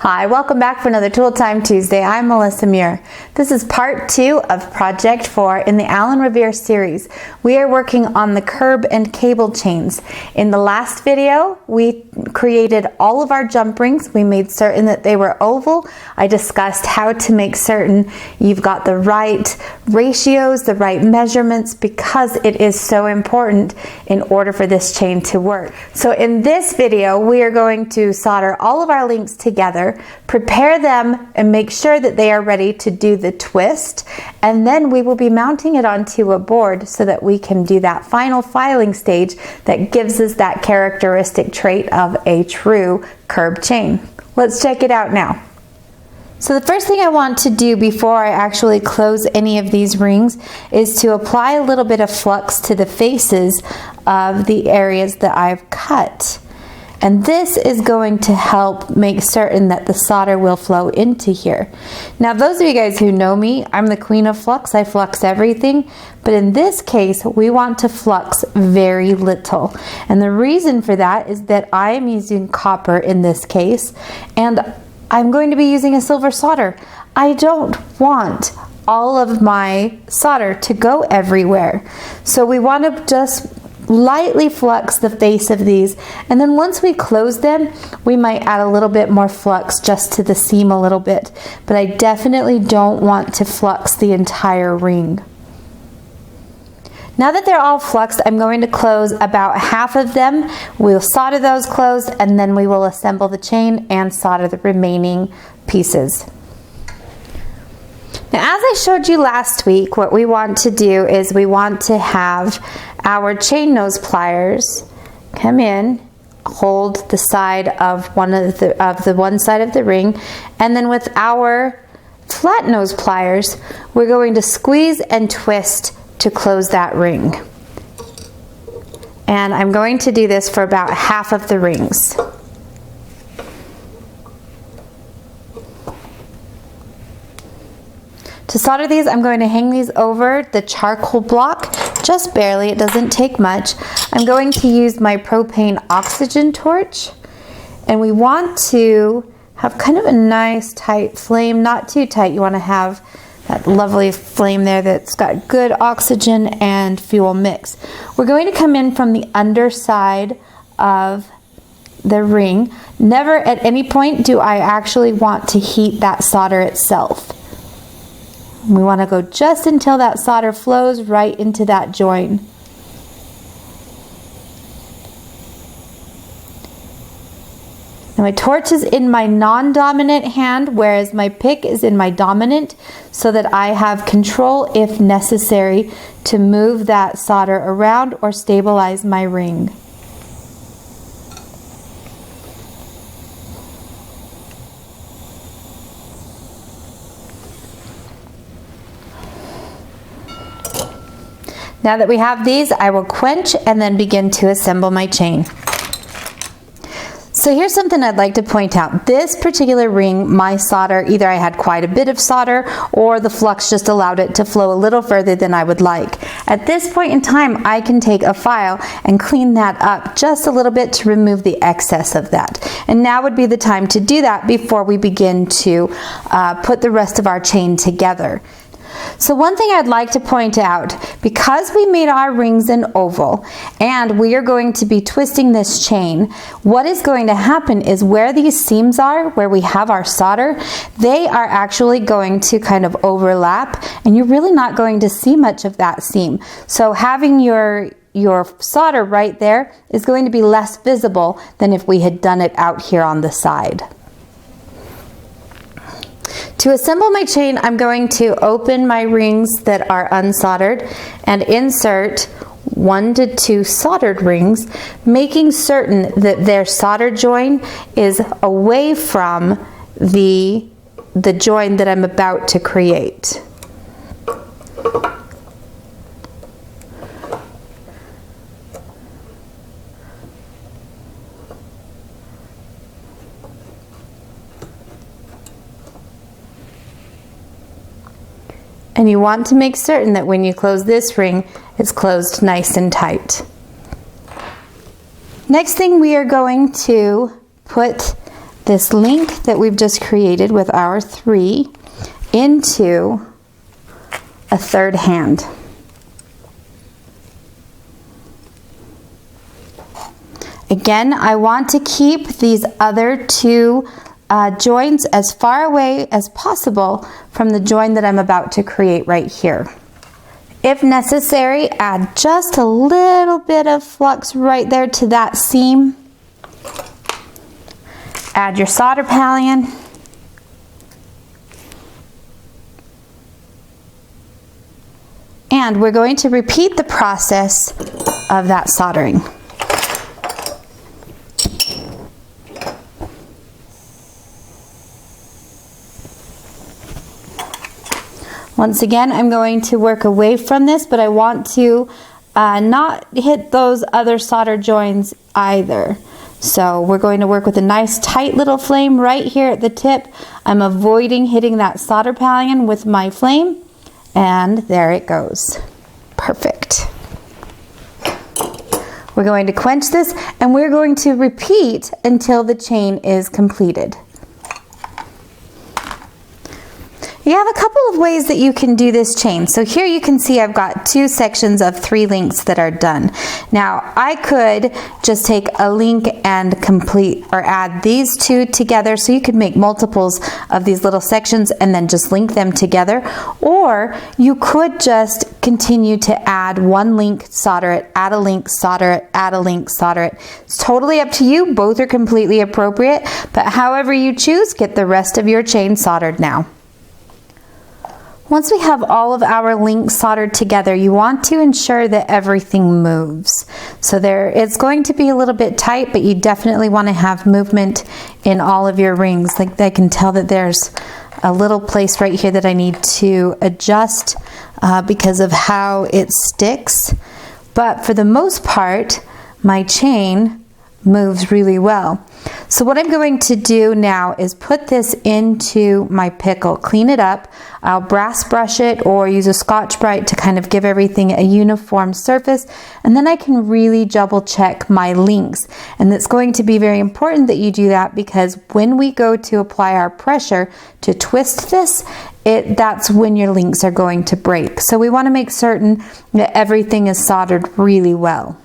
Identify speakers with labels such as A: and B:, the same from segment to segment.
A: Hi, welcome back for another Tool Time Tuesday. I'm Melissa Muir. This is part 2 of Project 4 in the Revere series. We are working on the curb and cable chains. In the last video, we created all of our jump rings. We made certain that they were oval. I discussed how to make certain you've got the right ratios, the right measurements, because it is so important in order for this chain to work. So in this video, we are going to solder all of our links together, prepare them and make sure that they are ready to do the twist, and then we will be mounting it onto a board so that we can do that final filing stage that gives us that characteristic trait of a true curb chain. Let's check it out now. So the first thing I want to do before I actually close any of these rings is to apply a little bit of flux to the faces of the areas that I've cut. And this is going to help make certain that the solder will flow into here. Now, those of you guys who know me, I'm the queen of flux. I flux everything. But in this case, we want to flux very little. And the reason for that is that I am using copper in this case, and I'm going to be using a silver solder. I don't want all of my solder to go everywhere. So we want to just lightly flux the face of these, and then once we close them, we might add a little bit more flux just to the seam a little bit, but I definitely don't want to flux the entire ring. Now that they're all fluxed, I'm going to close about half of them. We'll solder those closed, and then we will assemble the chain and solder the remaining pieces. Now, as I showed you last week, what we want to do is we want to have our chain nose pliers come in, hold the side of one side of the ring, and then with our flat nose pliers, we're going to squeeze and twist to close that ring. And I'm going to do this for about half of the rings. To solder these, I'm going to hang these over the charcoal block, just barely, it doesn't take much. I'm going to use my propane oxygen torch, and we want to have kind of a nice tight flame, not too tight. You want to have that lovely flame there that's got good oxygen and fuel mix. We're going to come in from the underside of the ring. Never at any point do I actually want to heat that solder itself. We want to go just until that solder flows right into that join. Now my torch is in my non-dominant hand, whereas my pick is in my dominant, so that I have control if necessary to move that solder around or stabilize my ring. Now that we have these, I will quench and then begin to assemble my chain. So here's something I'd like to point out. This particular ring, my solder, either I had quite a bit of solder or the flux just allowed it to flow a little further than I would like. At this point in time, I can take a file and clean that up just a little bit to remove the excess of that. And now would be the time to do that before we begin to put the rest of our chain together. So one thing I'd like to point out, because we made our rings in oval and we are going to be twisting this chain, what is going to happen is where these seams are, where we have our solder, they are actually going to kind of overlap, and you're really not going to see much of that seam. So having your solder right there is going to be less visible than if we had done it out here on the side. To assemble my chain, I'm going to open my rings that are unsoldered and insert 1 to 2 soldered rings, making certain that their solder join is away from the join that I'm about to create. And you want to make certain that when you close this ring, it's closed nice and tight. Next thing, we are going to put this link that we've just created with our 3 into a third hand. Again, I want to keep these other 2 joins as far away as possible from the join that I'm about to create right here. If necessary, add just a little bit of flux right there to that seam. Add your solder pallion. And we're going to repeat the process of that soldering. Once again, I'm going to work away from this, but I want to not hit those other solder joins either. So we're going to work with a nice tight little flame right here at the tip. I'm avoiding hitting that solder pallion with my flame, and there it goes. Perfect. We're going to quench this, and we're going to repeat until the chain is completed. You have a couple of ways that you can do this chain. So here you can see I've got 2 sections of 3 links that are done. Now I could just take a link and complete or add these 2 together, so you could make multiples of these little sections and then just link them together. Or you could just continue to add 1 link, solder it, add a link, solder it, add a link, solder it. It's totally up to you. Both are completely appropriate, but however you choose, get the rest of your chain soldered now. Once we have all of our links soldered together, you want to ensure that everything moves. So it's going to be a little bit tight, but you definitely want to have movement in all of your rings. Like I can tell that there's a little place right here that I need to adjust because of how it sticks. But for the most part, my chain moves really well. So what I'm going to do now is put this into my pickle, clean it up. I'll brass brush it or use a Scotch-Brite to kind of give everything a uniform surface, and then I can really double check my links. And it's going to be very important that you do that, because when we go to apply our pressure to twist this, that's when your links are going to break. So we want to make certain that everything is soldered really well.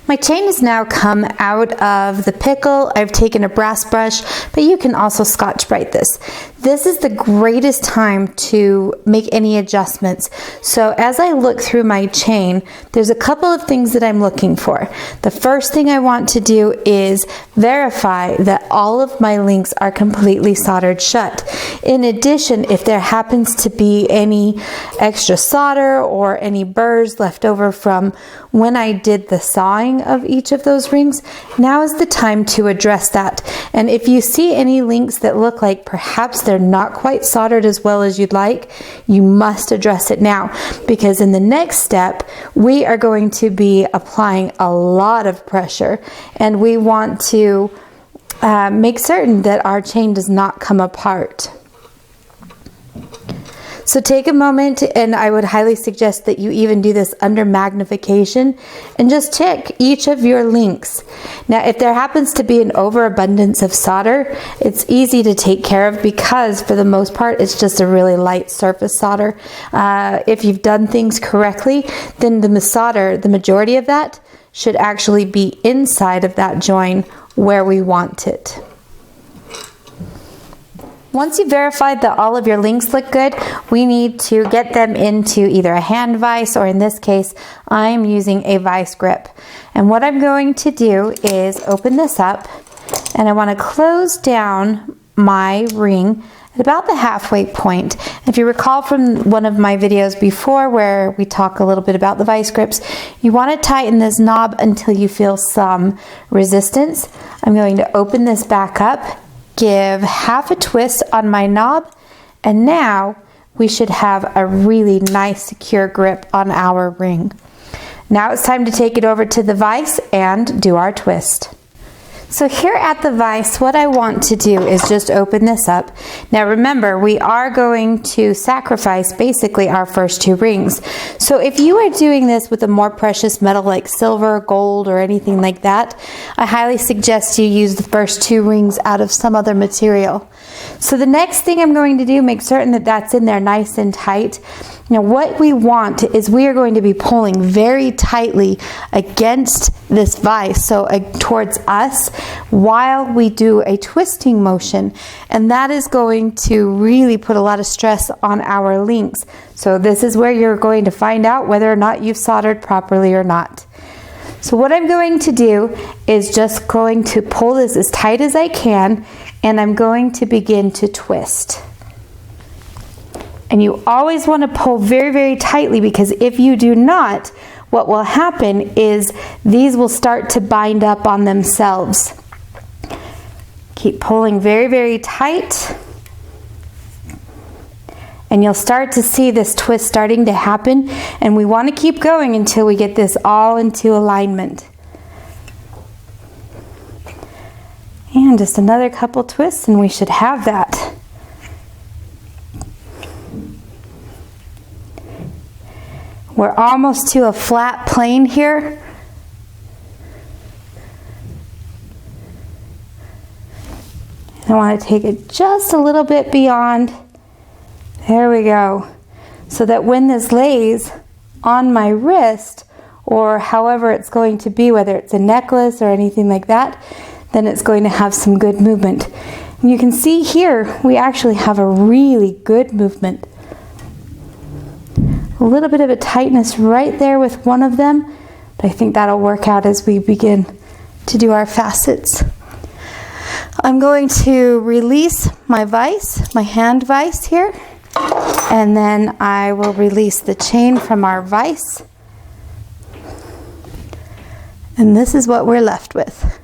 A: My chain has now come out of the pickle. I've taken a brass brush, but you can also Scotch-Brite this. This is the greatest time to make any adjustments. So as I look through my chain, there's a couple of things that I'm looking for. The first thing I want to do is verify that all of my links are completely soldered shut. In addition, if there happens to be any extra solder or any burrs left over from when I did the sawing of each of those rings, now is the time to address that. And if you see any links that look like perhaps they're not quite soldered as well as you'd like, you must address it now, because in the next step we are going to be applying a lot of pressure, and we want to make certain that our chain does not come apart. So take a moment, and I would highly suggest that you even do this under magnification and just check each of your links. Now, if there happens to be an overabundance of solder, it's easy to take care of, because for the most part it's just a really light surface solder. If you've done things correctly, then the solder, the majority of that, should actually be inside of that join where we want it. Once you've verified that all of your links look good, we need to get them into either a hand vise, or in this case, I'm using a vise grip. And what I'm going to do is open this up, and I want to close down my ring at about the halfway point. If you recall from one of my videos before where we talk a little bit about the vise grips, you want to tighten this knob until you feel some resistance. I'm going to open this back up, give half a twist on my knob, and now we should have a really nice secure grip on our ring. Now it's time to take it over to the vise and do our twist. So here at the vise, what I want to do is just open this up. Now remember, we are going to sacrifice basically our first 2 rings. So if you are doing this with a more precious metal like silver, gold, or anything like that, I highly suggest you use the first 2 rings out of some other material. So the next thing I'm going to do, make certain that that's in there nice and tight. Now what we want is we are going to be pulling very tightly against this vise, so towards us, while we do a twisting motion, and that is going to really put a lot of stress on our links. So this is where you're going to find out whether or not you've soldered properly or not. So what I'm going to do is just going to pull this as tight as I can, and I'm going to begin to twist. And you always want to pull very, very tightly, because if you do not, what will happen is these will start to bind up on themselves. Keep pulling very, very tight. And you'll start to see this twist starting to happen. And we want to keep going until we get this all into alignment. And just another couple twists and we should have that. We're almost to a flat plane here. I want to take it just a little bit beyond. There we go. So that when this lays on my wrist, or however it's going to be, whether it's a necklace or anything like that, then it's going to have some good movement. And you can see here, we actually have a really good movement. A little bit of a tightness right there with one of them, but I think that'll work out as we begin to do our facets. I'm going to release my vise, my hand vise here, and then I will release the chain from our vise. And this is what we're left with.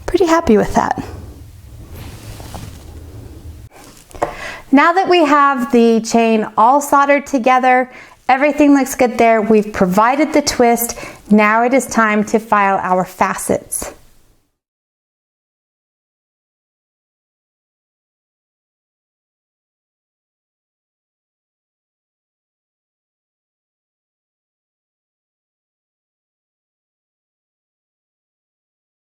A: Pretty happy with that. Now that we have the chain all soldered together, everything looks good there, we've provided the twist, now it is time to file our facets.